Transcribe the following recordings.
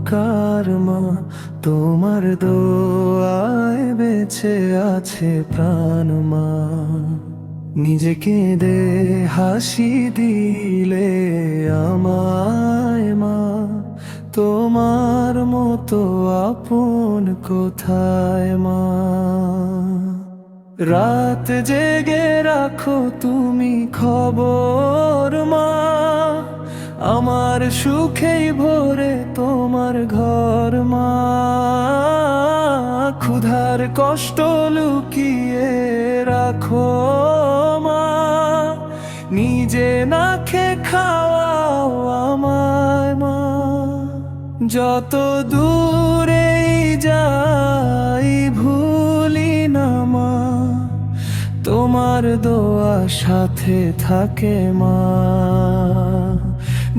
উপকার মা, তোমার দোয়ায় বেঁচে আছে প্রাণ মা। নিজেকে দে হাসি দিলে আমায় মা, তোমার মতো আপন কোথায় মা। রাত জেগে রাখো তুমি খবর মা, আমার সুখেই ভরে তোমার ঘর মা। ক্ষুধার কষ্ট লুকিয়ে রাখো মা, নিজে না খেয়ে খাওয়াও আমায় মা। যত দূরেই যাই ভুলি না মা, তোমার দোয়া সাথে থাকে মা।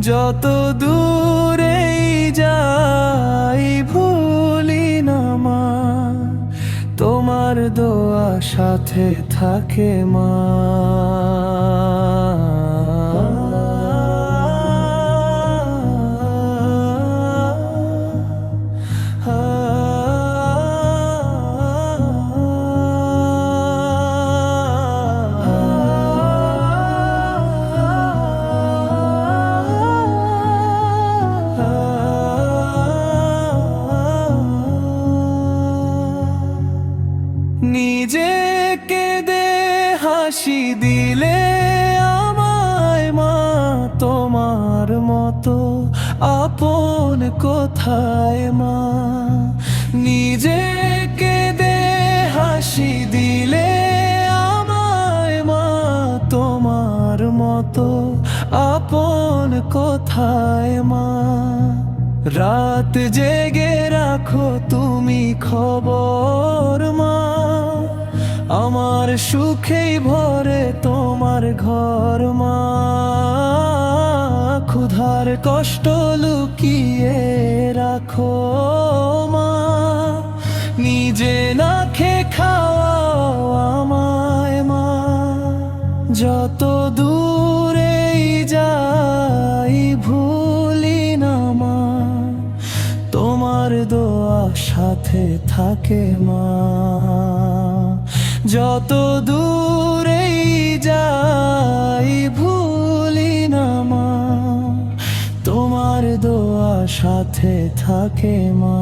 যত দূরেই যাই ভুলি না মা, তোমার দোয়া সাথে থাকে মা। নিজেকে দে হাসি দিলে আমায় মা, তোমার মতো আপন কোথায় মা। নিজেকে দে হাসি দিলে আমায় মা, তোমার মতো আপন কোথায় মা। রাত জেগে রাখো তুমি খবর মা, আমার সুখেই ভরে তোমার ঘর মা। ক্ষুধার কষ্ট লুকিয়ে রাখো মা, নিজে না খেয়ে খাওয়াও আমায় মা। যত দূরেই যাই ভুলি না মা, তোমার দোয়া সাথে থাকে মা। যত দূরেই যাই ভুলি না মা, তোমার দোয়া সাথে থাকে মা।